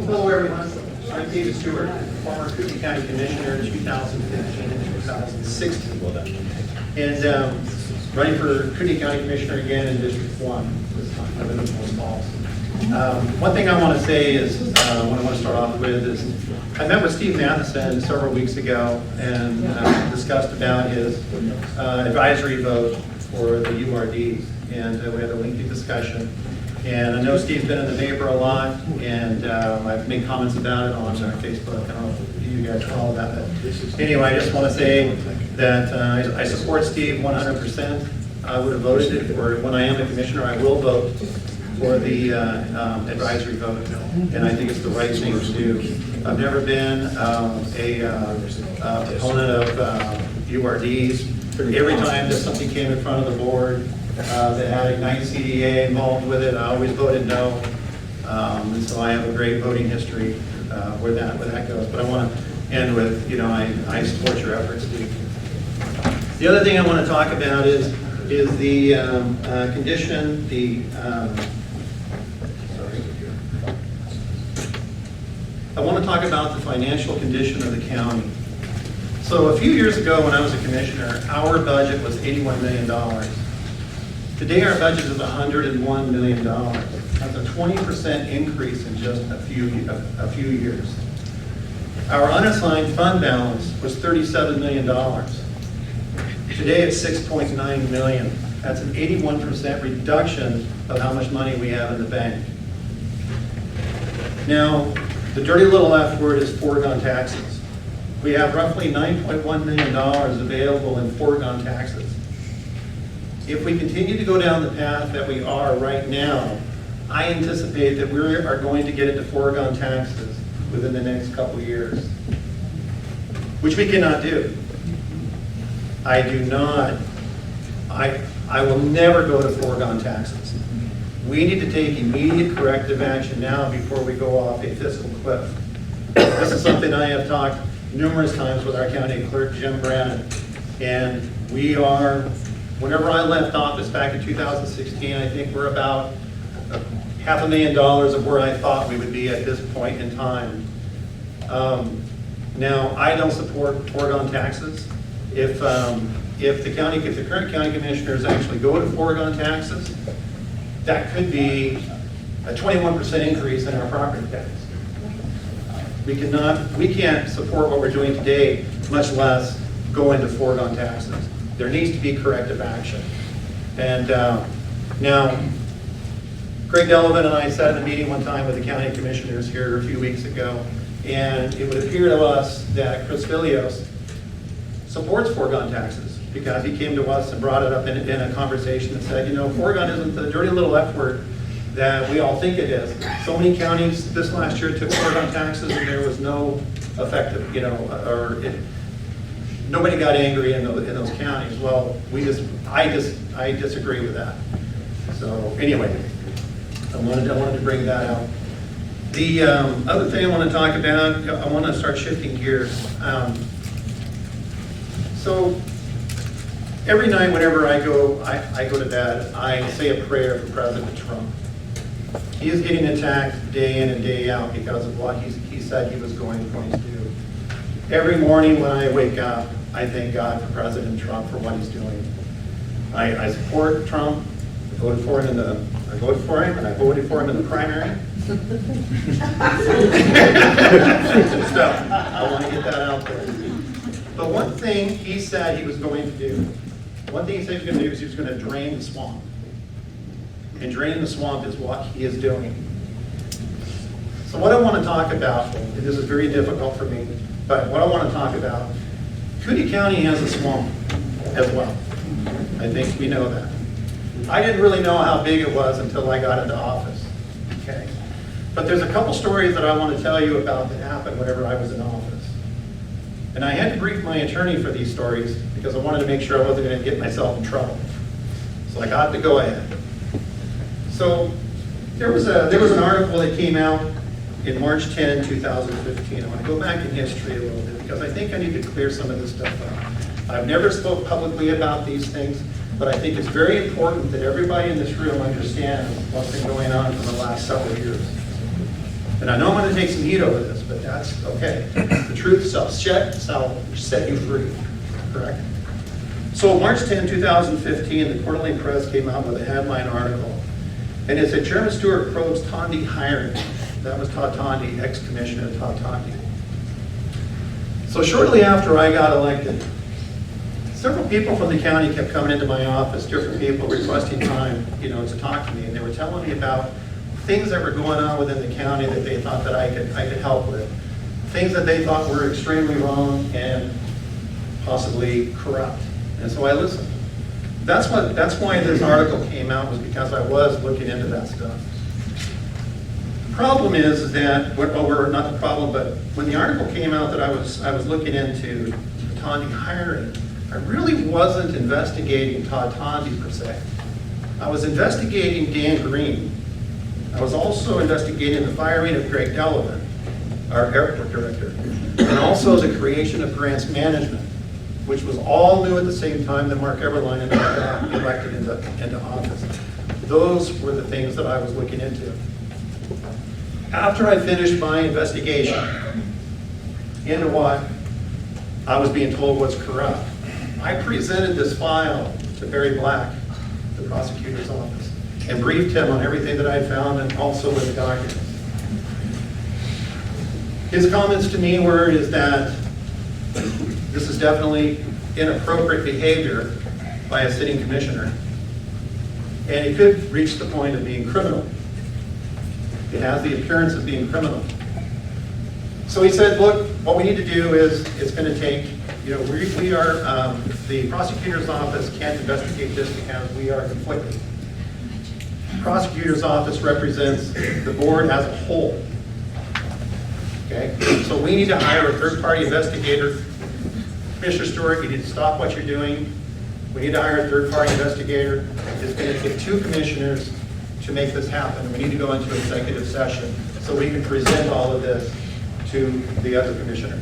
Hello, everyone. I'm David Stewart, former Kootenai County Commissioner in 2015 and 2016. Well done. And running for Kootenai County Commissioner again in District 1 this time. I've been in Post Falls. One thing I want to say is, what I want to start off with is, I met with Steve Matheson several weeks ago and discussed about his advisory vote for the URDs, and we had a lengthy discussion. And I know Steve's been in the paper a lot, and I've made comments about it on our Facebook. I don't know if you guys follow that, but anyway, I just want to say that I support Steve 100%. I would have voted it for, when I am the commissioner, I will vote for the advisory vote, and I think it's the right thing to do. I've never been a proponent of URDs. Every time that something came in front of the board that had Ignite CDA involved with it, I always voted no. And so I have a great voting history where that goes. But I want to end with, I support your efforts, Steve. The other thing I want to talk about is the condition, I want to talk about the financial condition of the county. So a few years ago when I was a commissioner, our budget was $81 million. Today our budget is $101 million. That's a 20% increase in just a few years. Our unassigned fund balance was $37 million. Today it's $6.9 million. That's an 81% reduction of how much money we have in the bank. Now, the dirty little F word is foregone taxes. We have roughly $9.1 million available in foregone taxes. If we continue to go down the path that we are right now, I anticipate that we are going to get into foregone taxes within the next couple years, which we cannot do. I will never go to foregone taxes. We need to take immediate corrective action now before we go off a fiscal cliff. This is something I have talked numerous times with our county clerk, Jim Brannon, and we are, whenever I left office back in 2016, I think we're about $500,000 of where I thought we would be at this point in time. Now, I don't support foregone taxes. If the current county commissioners actually go to foregone taxes, that could be a 21% increase in our property tax. We can't support what we're doing today, much less go into foregone taxes. There needs to be corrective action. And now, Greg Delavan and I sat in a meeting one time with the county commissioners here a few weeks ago, and it would appear to us that Chris Filios supports foregone taxes, because he came to us and brought it up in a conversation and said, foregone isn't the dirty little F word that we all think it is. So many counties this last year took foregone taxes and there was no effective, nobody got angry in those counties. Well, I disagree with that. So anyway, I wanted to bring that out. The other thing I want to talk about, I want to start shifting gears. So every night whenever I go to bed, I say a prayer for President Trump. He is getting attacked day in and day out because of what he said he was going to do. Every morning when I wake up, I thank God for President Trump for what he's doing. I support Trump. I voted for him and I voted for him in the primary. So I want to get that out there. But one thing he said he was going to do, is he was going to drain the swamp. And draining the swamp is what he is doing. So what I want to talk about, and this is very difficult for me, but what I want to talk about, Kootenai County has a swamp as well. I think we know that. I didn't really know how big it was until I got into office. Okay. But there's a couple stories that I want to tell you about that happened whenever I was in office. And I had to brief my attorney for these stories because I wanted to make sure I wasn't going to get myself in trouble. So I got the go-ahead. So there was an article that came out in March 10, 2015. I want to go back in history a little bit because I think I need to clear some of this stuff up. I've never spoke publicly about these things, but I think it's very important that everybody in this room understands what's been going on for the last several years. And I know I'm going to take some heat over this, but that's okay. The truth shall set you free, correct? So March 10, 2015, the Kootenai Press came out with a headline article. And it said, Chairman Stewart probes Tondi hiring. That was Todd Tondi, ex-commissioner Todd Tondi. So shortly after I got elected, several people from the county kept coming into my office, different people requesting time, to talk to me. And they were telling me about things that were going on within the county that they thought that I could help with. Things that they thought were extremely wrong and possibly corrupt. And so I listened. That's why this article came out, was because I was looking into that stuff. The problem is that, well, not the problem, but when the article came out that I was looking into Tondi hiring, I really wasn't investigating Todd Tondi per se. I was investigating Dan Green. I was also investigating the firing of Greg Delavan, our airport director, and also the creation of grants management, which was all new at the same time that Mark Everline and I got elected into office. Those were the things that I was looking into. After I finished my investigation into what I was being told was corrupt, I presented this file to Barry Black, the prosecutor's office, and briefed him on everything that I found and also with the documents. His comments to me were that this is definitely inappropriate behavior by a sitting commissioner, and it could reach the point of being criminal. It has the appearance of being criminal. So he said, look, what we need to do is, it's going to take, we are, the prosecutor's office can't investigate this because we are conflicted. The prosecutor's office represents the board as a whole. Okay, so we need to hire a third-party investigator. Commissioner Stewart, you need to stop what you're doing. We need to hire a third-party investigator. It's going to take 2 commissioners to make this happen. We need to go into executive session so we can present all of this to the other commissioner.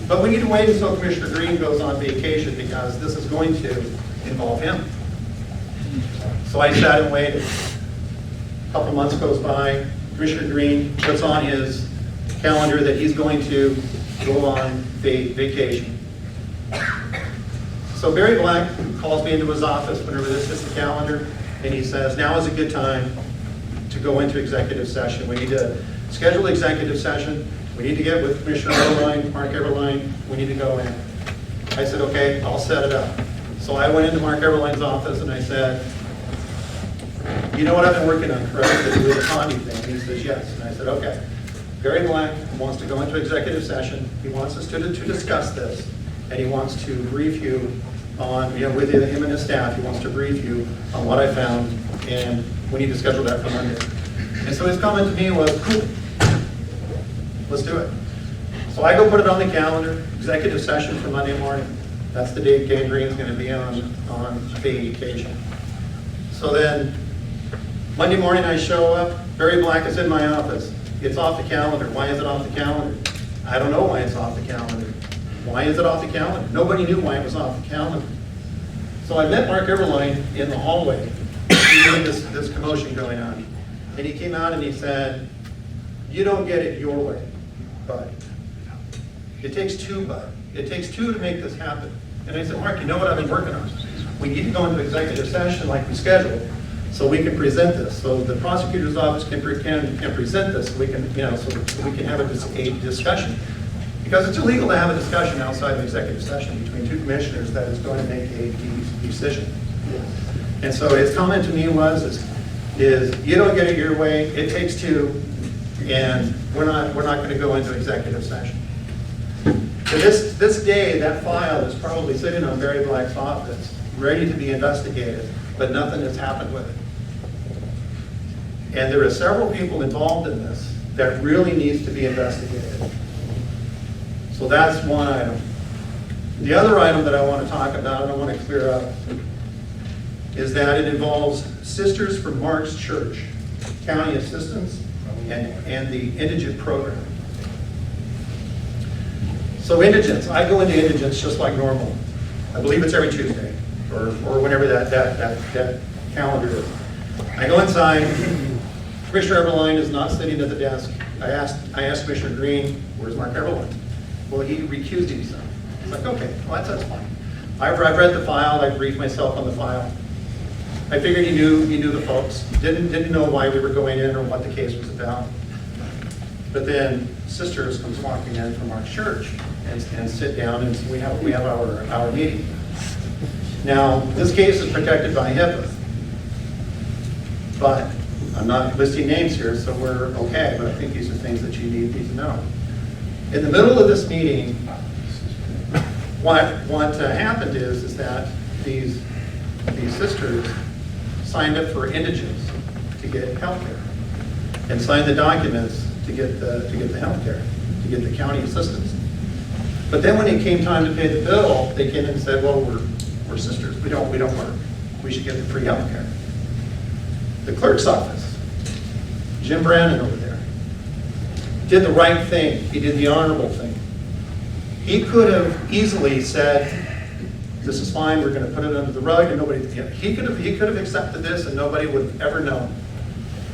But we need to wait until Commissioner Green goes on vacation because this is going to involve him. So I sat and waited. A couple months goes by. Commissioner Green puts on his calendar that he's going to go on vacation. So Barry Black calls me into his office whenever this hits the calendar, and he says, now is a good time to go into executive session. We need to schedule executive session. We need to get with Commissioner Everline, Mark Everline. We need to go in. I said, okay, I'll set it up. So I went into Mark Everline's office and I said, you know what I've been working on, correct? With the Tondi thing. And he says, yes. And I said, okay. Barry Black wants to go into executive session. He wants us to discuss this, and he wants to brief you on, with him and his staff, he wants to brief you on what I found, and we need to schedule that for Monday. And so his comment to me was, cool, let's do it. So I go put it on the calendar, executive session for Monday morning. That's the day Dan Green's going to be on vacation. So then, Monday morning I show up, Barry Black is in my office. It's off the calendar. Why is it off the calendar? I don't know why it's off the calendar. Why is it off the calendar? Nobody knew why it was off the calendar. So I met Mark Everline in the hallway. He had this commotion going on. And he came out and he said, you don't get it your way, bud. It takes 2, bud. It takes 2 to make this happen. And I said, Mark, you know what I've been working on? We need to go into executive session like we scheduled, so we can present this. So the prosecutor's office can present this. So we can, so we can have a discussion. Because it's illegal to have a discussion outside of executive session between 2 commissioners that is going to make a decision. And so his comment to me is you don't get it your way. It takes 2, and we're not going to go into executive session. To this day, that file is probably sitting on Barry Black's office, ready to be investigated, but nothing has happened with it. And there are several people involved in this that really needs to be investigated. So that's one item. The other item that I want to talk about and I want to clear up is that it involves Sisters from Mark's Church, county assistance, and the indigent program. So indigents, I go into indigents just like normal. I believe it's every Tuesday, or whenever that calendar is. I go inside. Commissioner Everline is not sitting at the desk. I asked Commissioner Green, where's Mark Everland? Well, he recused himself. It's like, okay, well, that's fine. I've read the file, I briefed myself on the file. I figured he knew the folks, didn't know why we were going in or what the case was about. But then Sisters comes walking in from our church and sit down, and we have our meeting. Now, this case is protected by HIPAA, but I'm not listing names here, so we're okay, but I think these are things that you need to know. In the middle of this meeting, what happened is that these sisters signed up for indigents to get health care and signed the documents to get the health care, to get the county assistance. But then when it came time to pay the bill, they came in and said, well, we're sisters, we don't work. We should get the free health care. The clerk's office, Jim Brandon over there, did the right thing. He did the honorable thing. He could have easily said, this is fine, we're going to put it under the rug, and nobody, he could have accepted this and nobody would have ever known,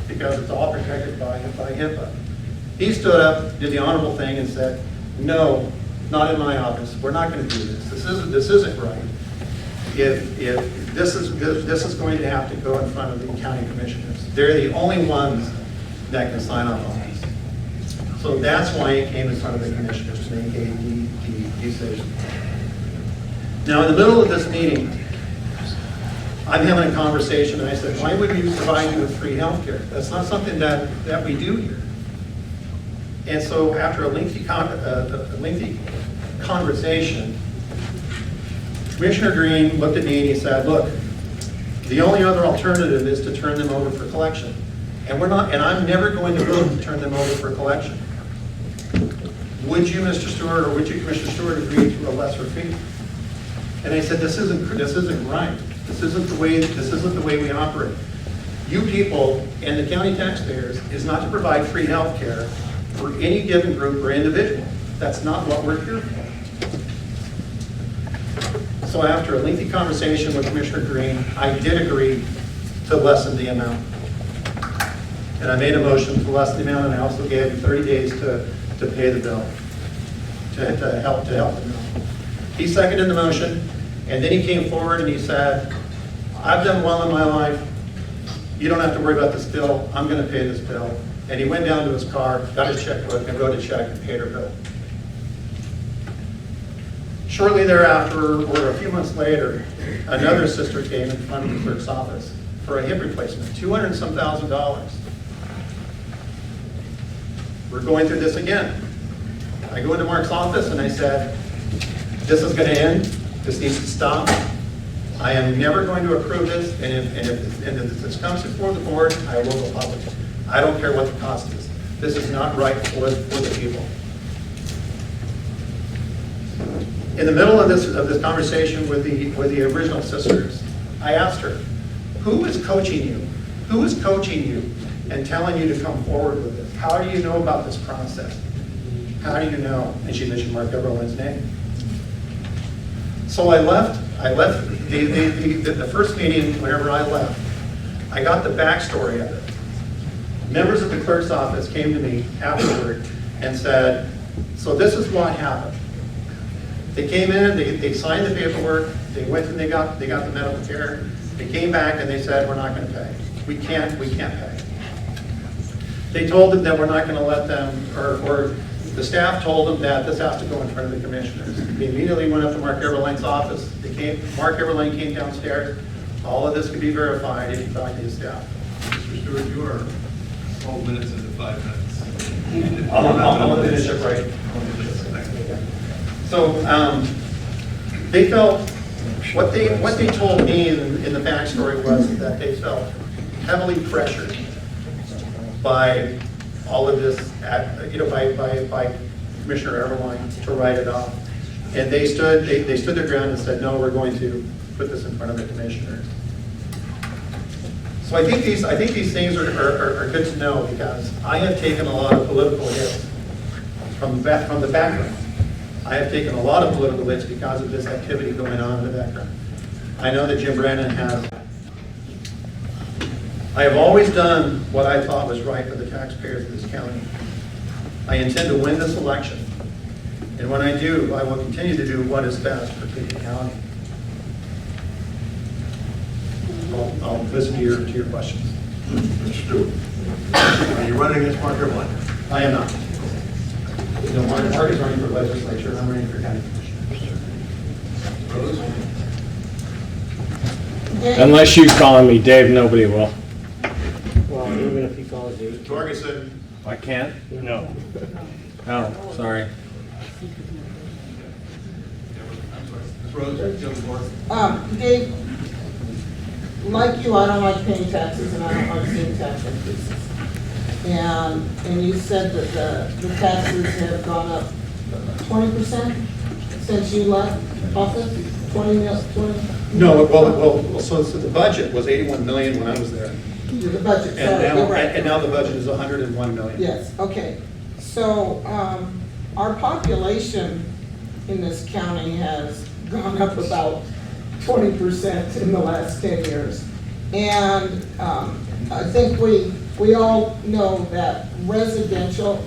because it's all protected by HIPAA. He stood up, did the honorable thing, and said, no, not in my office. We're not going to do this. This isn't right. If this is going to have to go in front of the county commissioners. They're the only ones that can sign off on this. So that's why it came in front of the commissioners to make a decision. Now, in the middle of this meeting, I'm having a conversation, and I said, why would we provide you with free health care? That's not something that we do here. And so after a lengthy conversation, Commissioner Green looked at me and he said, look, the only other alternative is to turn them over for collection. And I'm never going to vote to turn them over for collection. Would you, Mr. Stewart, or would you, Commissioner Stewart, agree to a lesser fee? And I said, this isn't right. This isn't the way we operate. You people and the county taxpayers is not to provide free health care for any given group or individual. That's not what we're here for. So after a lengthy conversation with Commissioner Green, I did agree to lessen the amount. And I made a motion to lessen the amount, and I also gave him 30 days to pay the bill, to help the bill. He seconded the motion, and then he came forward and he said, I've done well in my life. You don't have to worry about this bill. I'm going to pay this bill. And he went down to his car, got his checkbook, and wrote a check and paid her bill. Shortly thereafter, or a few months later, another sister came in front of the clerk's office for a hip replacement, $200 and some thousand. We're going through this again. I go into Mark's office and I said, this is going to end. This needs to stop. I am never going to approve this, and if this comes before the board, I will go public. I don't care what the cost is. This is not right for the people. In the middle of this conversation with the original sisters, I asked her, who is coaching you? Who is coaching you and telling you to come forward with this? How do you know about this process? How do you know? And she mentioned Mark Everland's name. So I left the first meeting. Whenever I left, I got the backstory of it. Members of the clerk's office came to me afterward and said, so this is what happened. They came in, they signed the paperwork, they went and they got the medical care. They came back and they said, we're not going to pay. We can't pay. They told them that we're not going to let them, or the staff told them that this has to go in front of the commissioners. They immediately went up to Mark Everlane's office. Mark Everlane came downstairs. All of this could be verified if you talk to his staff. Mr. Stewart, you are 12 minutes into 5 minutes. I'll finish it right. So they felt, what they told me in the backstory was that they felt heavily pressured by all of this, by Commissioner Everline to write it off. And they stood their ground and said, no, we're going to put this in front of the commissioners. So I think these things are good to know, because I have taken a lot of political hits from the background. I have taken a lot of political hits because of this activity going on in the background. I know that Jim Brandon has. I have always done what I thought was right for the taxpayers of this county. I intend to win this election. And when I do, I will continue to do what is best for Kootenai County. I'll listen to your questions. Mr. Stewart, are you running against Mark Ermeline? I am not. No, Mark is running for legislature, and I'm running for county commissioner. Rose? Unless you calling me Dave, nobody will. Well, even if he calls you. Torgerson? I can't? No. Oh, sorry. Ms. Rose, you have the floor. Dave, like you, I don't like paying taxes and I don't like seeing tax increases. And you said that the taxes have gone up 20% since you left office? 20? No, well, so the budget was 81 million when I was there. The budget, And sorry, now, you're right. and now the budget is 101 million. Yes, okay. So, our population in this county has gone up about 20% in the last 10 years. And I think we all know that residential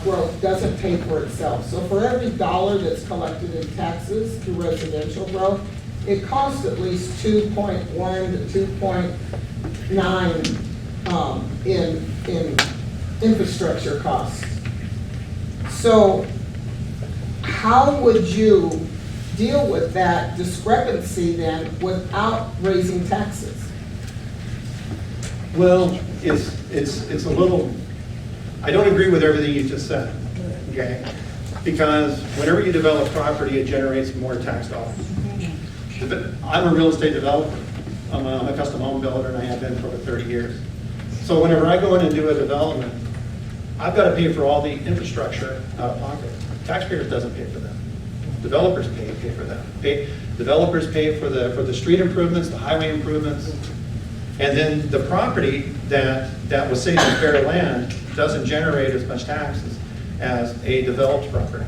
growth doesn't pay for itself. So for every dollar that's collected in taxes through residential growth, it costs at least 2.1 to 2.9 in infrastructure costs. So how would you deal with that discrepancy then without raising taxes? Well, it's a little, I don't agree with everything you just said, okay? Because whenever you develop property, it generates more tax dollars. I'm a real estate developer. I'm a custom home builder, and I have been for over 30 years. So whenever I go in and do a development, I've got to pay for all the infrastructure out of pocket. Taxpayers doesn't pay for that. Developers pay for that. Developers pay for the street improvements, the highway improvements, and then the property that was saved in fair land doesn't generate as much taxes as a developed property.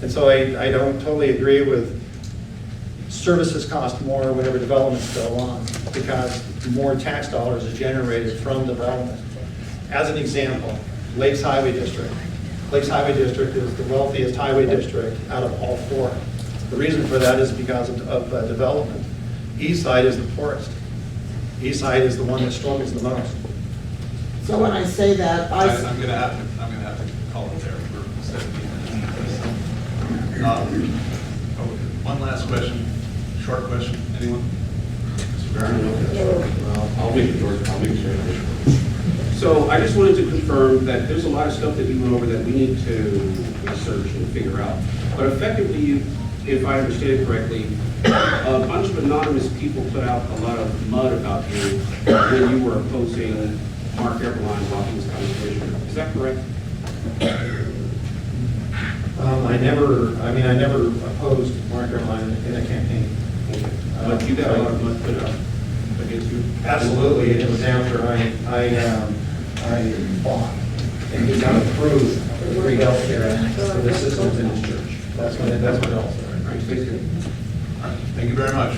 And so I don't totally agree with services cost more whenever developments go on, because more tax dollars is generated from development. As an example, Lakes Highway District. Lakes Highway District is the wealthiest highway district out of all four. The reason for that is because of development. East side is the poorest. East side is the one that struggles the most. So when I say that, I'm gonna have to call it there. We're 17 minutes. One last question, short question, anyone? Mr. Barron? I'll make it short. So I just wanted to confirm that there's a lot of stuff that we went over that we need to research and figure out. But effectively, if I understand it correctly, a bunch of anonymous people put out a lot of mud about you when you were opposing Mark Eberline walking as county commissioner. Is that correct? I never opposed Mark Ermeline in a campaign. But you got a lot of mud put out against you? Absolutely, and it was after I fought, and he got approved free healthcare for the systems in his church. That's when it all started. All right, thank you. Thank you very much.